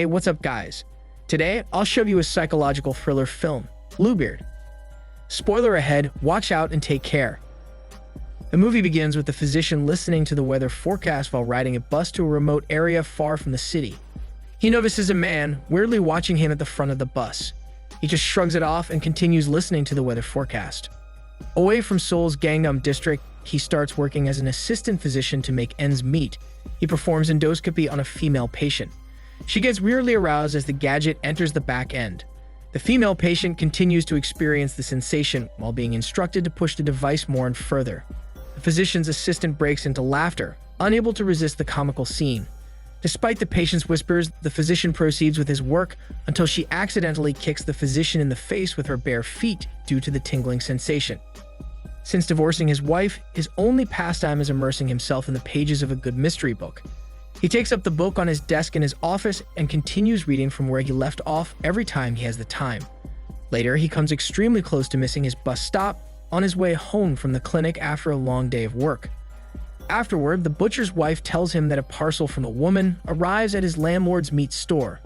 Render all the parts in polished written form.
Hey, what's up guys? Today, I'll show you a psychological thriller film, Bluebeard. Spoiler ahead, watch out and take care. The movie begins with the physician listening to the weather forecast while riding a bus to a remote area far from the city. He notices a man weirdly watching him at the front of the bus. He just shrugs it off and continues listening to the weather forecast. Away from Seoul's Gangnam district, he starts working as an assistant physician to make ends meet. He performs endoscopy on a female patient. She gets weirdly aroused as the gadget enters the back end. The female patient continues to experience the sensation while being instructed to push the device more and further. The physician's assistant breaks into laughter, unable to resist the comical scene. Despite the patient's whispers, the physician proceeds with his work until she accidentally kicks the physician in the face with her bare feet due to the tingling sensation. Since divorcing his wife, his only pastime is immersing himself in the pages of a good mystery book. He takes up the book on his desk in his office and continues reading from where he left off every time he has the time. Later, he comes extremely close to missing his bus stop on his way home from the clinic after a long day of work. Afterward, the butcher's wife tells him that a parcel from a woman arrives at his landlord's meat store.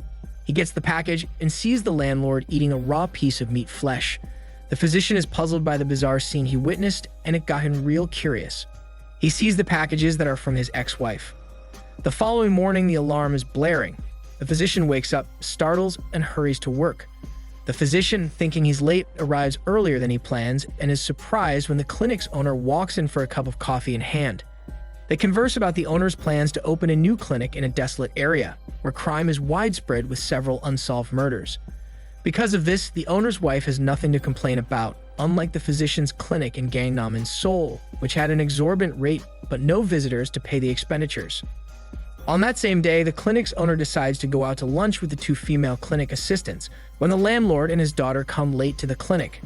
He gets the package and sees the landlord eating a raw piece of meat flesh. The physician is puzzled by the bizarre scene he witnessed, and it got him real curious. He sees the packages that are from his ex-wife. The following morning, the alarm is blaring. The physician wakes up, startles, and hurries to work. The physician, thinking he's late, arrives earlier than he plans and is surprised when the clinic's owner walks in for a cup of coffee in hand. They converse about the owner's plans to open a new clinic in a desolate area, where crime is widespread with several unsolved murders. Because of this, the owner's wife has nothing to complain about, unlike the physician's clinic in Gangnam in Seoul, which had an exorbitant rate but no visitors to pay the expenditures. On that same day, the clinic's owner decides to go out to lunch with the two female clinic assistants when the landlord and his daughter come late to the clinic.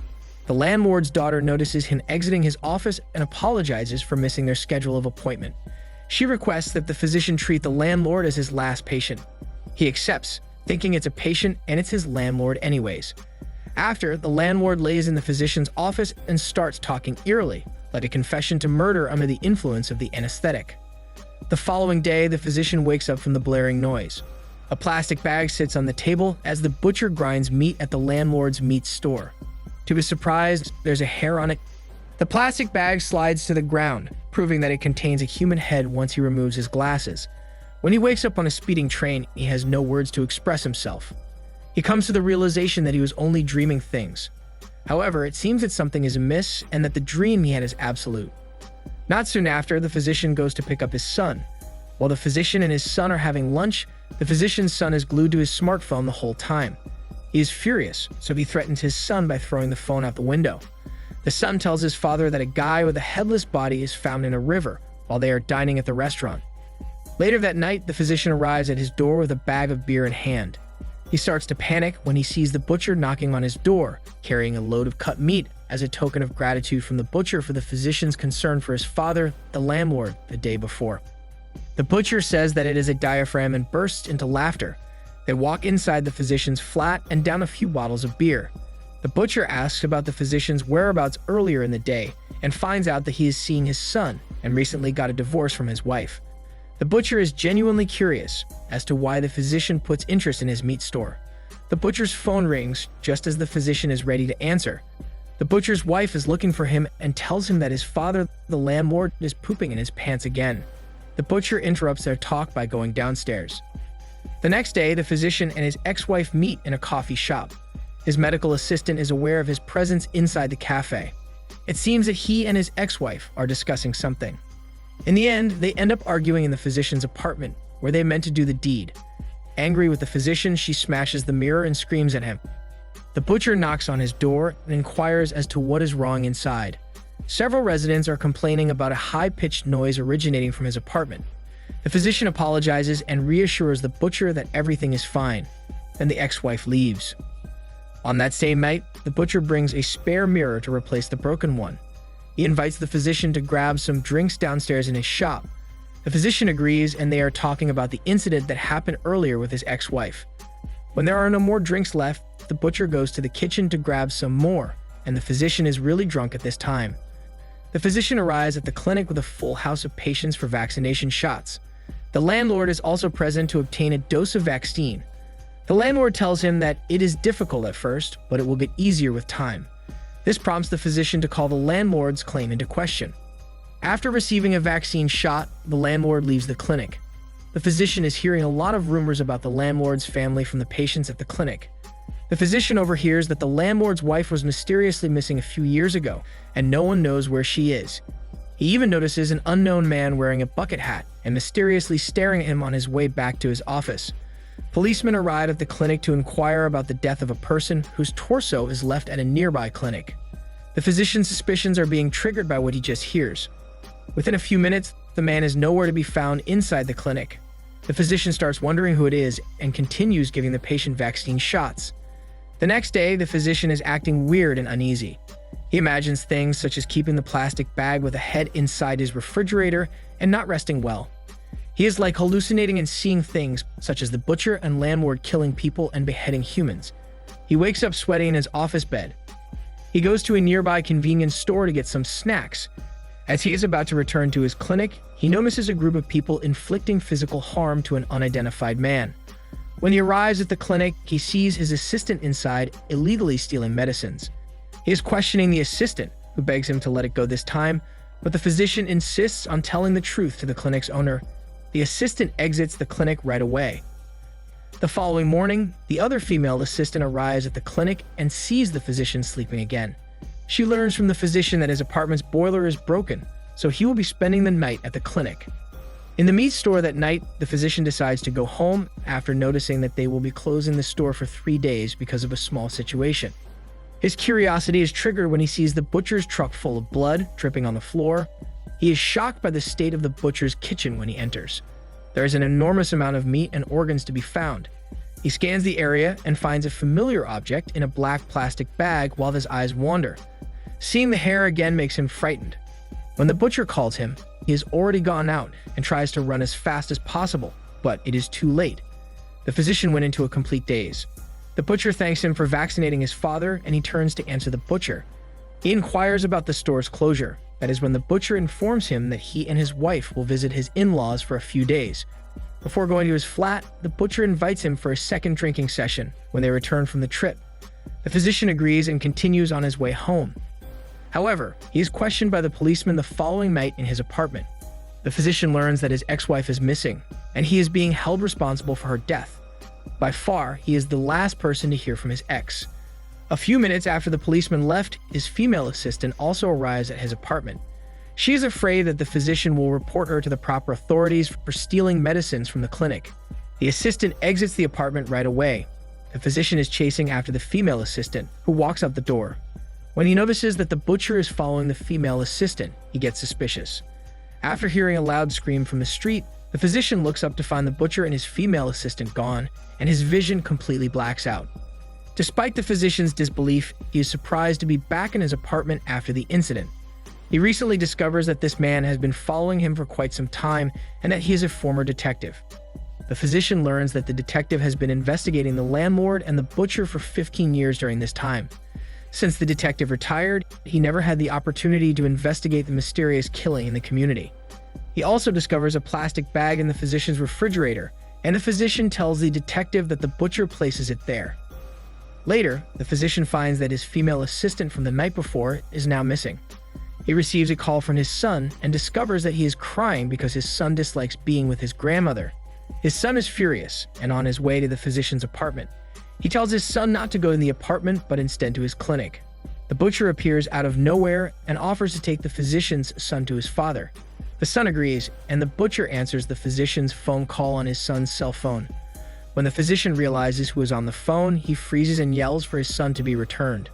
The landlord's daughter notices him exiting his office and apologizes for missing their schedule of appointment. She requests that the physician treat the landlord as his last patient. He accepts, thinking it's a patient and it's his landlord anyways. After, the landlord lays in the physician's office and starts talking eerily, like a confession to murder under the influence of the anesthetic. The following day, the physician wakes up from the blaring noise. A plastic bag sits on the table as the butcher grinds meat at the landlord's meat store. To his surprise, there's a hair on it. The plastic bag slides to the ground, proving that it contains a human head once he removes his glasses. When he wakes up on a speeding train, he has no words to express himself. He comes to the realization that he was only dreaming things. However, it seems that something is amiss and that the dream he had is absolute. Not soon after, the physician goes to pick up his son. While the physician and his son are having lunch, the physician's son is glued to his smartphone the whole time. He is furious, so he threatens his son by throwing the phone out the window. The son tells his father that a guy with a headless body is found in a river while they are dining at the restaurant. Later that night, the physician arrives at his door with a bag of beer in hand. He starts to panic when he sees the butcher knocking on his door, carrying a load of cut meat as a token of gratitude from the butcher for the physician's concern for his father, the landlord, the day before. The butcher says that it is a diaphragm and bursts into laughter. They walk inside the physician's flat and down a few bottles of beer. The butcher asks about the physician's whereabouts earlier in the day and finds out that he is seeing his son and recently got a divorce from his wife. The butcher is genuinely curious as to why the physician puts interest in his meat store. The butcher's phone rings just as the physician is ready to answer. The butcher's wife is looking for him and tells him that his father, the landlord, is pooping in his pants again. The butcher interrupts their talk by going downstairs. The next day, the physician and his ex-wife meet in a coffee shop. His medical assistant is aware of his presence inside the cafe. It seems that he and his ex-wife are discussing something. In the end, they end up arguing in the physician's apartment, where they meant to do the deed. Angry with the physician, she smashes the mirror and screams at him. The butcher knocks on his door and inquires as to what is wrong inside. Several residents are complaining about a high-pitched noise originating from his apartment. The physician apologizes and reassures the butcher that everything is fine. Then the ex-wife leaves. On that same night, the butcher brings a spare mirror to replace the broken one. He invites the physician to grab some drinks downstairs in his shop. The physician agrees, and they are talking about the incident that happened earlier with his ex-wife. When there are no more drinks left, the butcher goes to the kitchen to grab some more, and the physician is really drunk at this time. The physician arrives at the clinic with a full house of patients for vaccination shots. The landlord is also present to obtain a dose of vaccine. The landlord tells him that it is difficult at first, but it will get easier with time. This prompts the physician to call the landlord's claim into question. After receiving a vaccine shot, the landlord leaves the clinic. The physician is hearing a lot of rumors about the landlord's family from the patients at the clinic. The physician overhears that the landlord's wife was mysteriously missing a few years ago, and no one knows where she is. He even notices an unknown man wearing a bucket hat and mysteriously staring at him on his way back to his office. Policemen arrive at the clinic to inquire about the death of a person whose torso is left at a nearby clinic. The physician's suspicions are being triggered by what he just hears. Within a few minutes, the man is nowhere to be found inside the clinic. The physician starts wondering who it is and continues giving the patient vaccine shots. The next day, the physician is acting weird and uneasy. He imagines things such as keeping the plastic bag with a head inside his refrigerator and not resting well. He is like hallucinating and seeing things such as the butcher and landlord killing people and beheading humans. He wakes up sweaty in his office bed. He goes to a nearby convenience store to get some snacks. As he is about to return to his clinic, he notices a group of people inflicting physical harm to an unidentified man. When he arrives at the clinic, he sees his assistant inside illegally stealing medicines. He is questioning the assistant, who begs him to let it go this time, but the physician insists on telling the truth to the clinic's owner. The assistant exits the clinic right away. The following morning, the other female assistant arrives at the clinic and sees the physician sleeping again. She learns from the physician that his apartment's boiler is broken, so he will be spending the night at the clinic. In the meat store that night, the physician decides to go home after noticing that they will be closing the store for 3 days because of a small situation. His curiosity is triggered when he sees the butcher's truck full of blood dripping on the floor. He is shocked by the state of the butcher's kitchen when he enters. There is an enormous amount of meat and organs to be found. He scans the area and finds a familiar object in a black plastic bag while his eyes wander. Seeing the hair again makes him frightened. When the butcher calls him, he has already gone out and tries to run as fast as possible, but it is too late. The physician went into a complete daze. The butcher thanks him for vaccinating his father, and he turns to answer the butcher. He inquires about the store's closure. That is when the butcher informs him that he and his wife will visit his in-laws for a few days. Before going to his flat, the butcher invites him for a second drinking session when they return from the trip. The physician agrees and continues on his way home. However, he is questioned by the policeman the following night in his apartment. The physician learns that his ex-wife is missing, and he is being held responsible for her death. By far, he is the last person to hear from his ex. A few minutes after the policeman left, his female assistant also arrives at his apartment. She is afraid that the physician will report her to the proper authorities for stealing medicines from the clinic. The assistant exits the apartment right away. The physician is chasing after the female assistant, who walks out the door. When he notices that the butcher is following the female assistant, he gets suspicious. After hearing a loud scream from the street, the physician looks up to find the butcher and his female assistant gone, and his vision completely blacks out. Despite the physician's disbelief, he is surprised to be back in his apartment after the incident. He recently discovers that this man has been following him for quite some time and that he is a former detective. The physician learns that the detective has been investigating the landlord and the butcher for 15 years during this time. Since the detective retired, he never had the opportunity to investigate the mysterious killing in the community. He also discovers a plastic bag in the physician's refrigerator, and the physician tells the detective that the butcher places it there. Later, the physician finds that his female assistant from the night before is now missing. He receives a call from his son and discovers that he is crying because his son dislikes being with his grandmother. His son is furious and on his way to the physician's apartment. He tells his son not to go in the apartment, but instead to his clinic. The butcher appears out of nowhere and offers to take the physician's son to his father. The son agrees, and the butcher answers the physician's phone call on his son's cell phone. When the physician realizes who is on the phone, he freezes and yells for his son to be returned.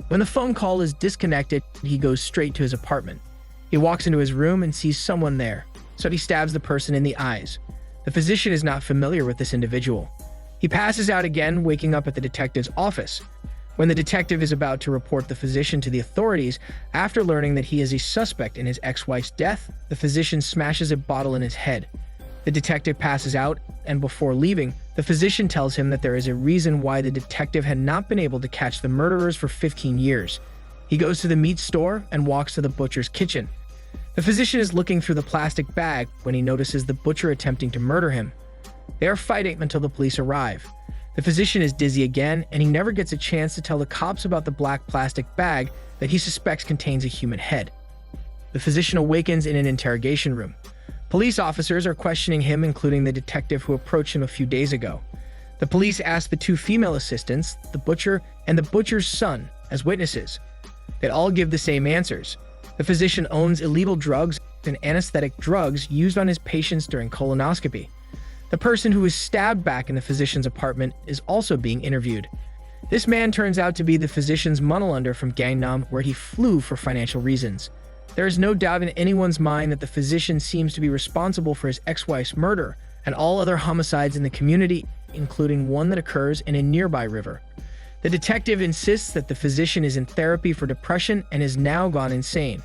When the phone call is disconnected, he goes straight to his apartment. He walks into his room and sees someone there, so he stabs the person in the eyes. The physician is not familiar with this individual. He passes out again, waking up at the detective's office. When the detective is about to report the physician to the authorities, after learning that he is a suspect in his ex-wife's death, the physician smashes a bottle in his head. The detective passes out, and before leaving, the physician tells him that there is a reason why the detective had not been able to catch the murderers for 15 years. He goes to the meat store and walks to the butcher's kitchen. The physician is looking through the plastic bag when he notices the butcher attempting to murder him. They are fighting until the police arrive. The physician is dizzy again, and he never gets a chance to tell the cops about the black plastic bag that he suspects contains a human head. The physician awakens in an interrogation room. Police officers are questioning him, including the detective who approached him a few days ago. The police ask the two female assistants, the butcher and the butcher's son, as witnesses. They all give the same answers. The physician owns illegal drugs and anesthetic drugs used on his patients during colonoscopy. The person who was stabbed back in the physician's apartment is also being interviewed. This man turns out to be the physician's moneylender from Gangnam, where he flew for financial reasons. There is no doubt in anyone's mind that the physician seems to be responsible for his ex-wife's murder and all other homicides in the community, including one that occurs in a nearby river. The detective insists that the physician is in therapy for depression and has now gone insane.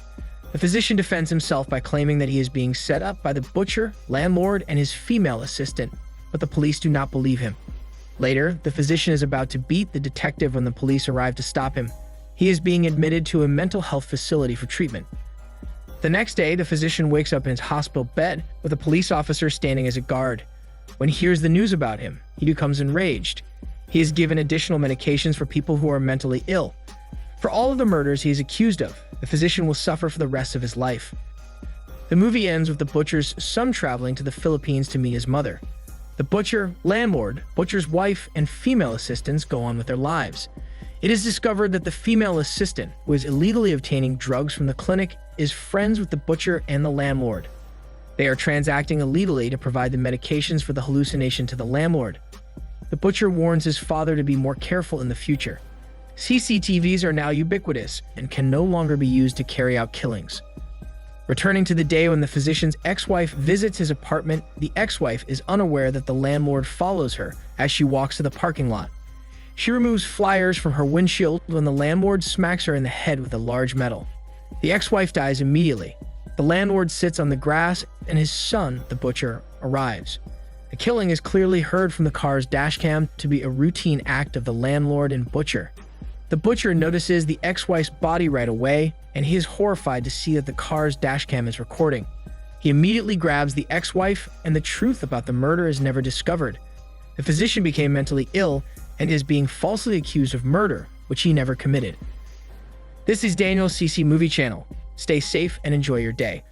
The physician defends himself by claiming that he is being set up by the butcher, landlord, and his female assistant, but the police do not believe him. Later, the physician is about to beat the detective when the police arrive to stop him. He is being admitted to a mental health facility for treatment. The next day, the physician wakes up in his hospital bed with a police officer standing as a guard. When he hears the news about him, he becomes enraged. He is given additional medications for people who are mentally ill. For all of the murders he is accused of, the physician will suffer for the rest of his life. The movie ends with the butcher's son traveling to the Philippines to meet his mother. The butcher, landlord, butcher's wife, and female assistants go on with their lives. It is discovered that the female assistant, who is illegally obtaining drugs from the clinic, is friends with the butcher and the landlord. They are transacting illegally to provide the medications for the hallucination to the landlord. The butcher warns his father to be more careful in the future. CCTVs are now ubiquitous and can no longer be used to carry out killings. Returning to the day when the physician's ex-wife visits his apartment, the ex-wife is unaware that the landlord follows her as she walks to the parking lot. She removes flyers from her windshield when the landlord smacks her in the head with a large metal. The ex-wife dies immediately. The landlord sits on the grass, and his son, the butcher, arrives. The killing is clearly heard from the car's dashcam to be a routine act of the landlord and butcher. The butcher notices the ex-wife's body right away, and he is horrified to see that the car's dashcam is recording. He immediately grabs the ex-wife, and the truth about the murder is never discovered. The physician became mentally ill and is being falsely accused of murder, which he never committed. This is Daniel's CC Movie Channel. Stay safe and enjoy your day.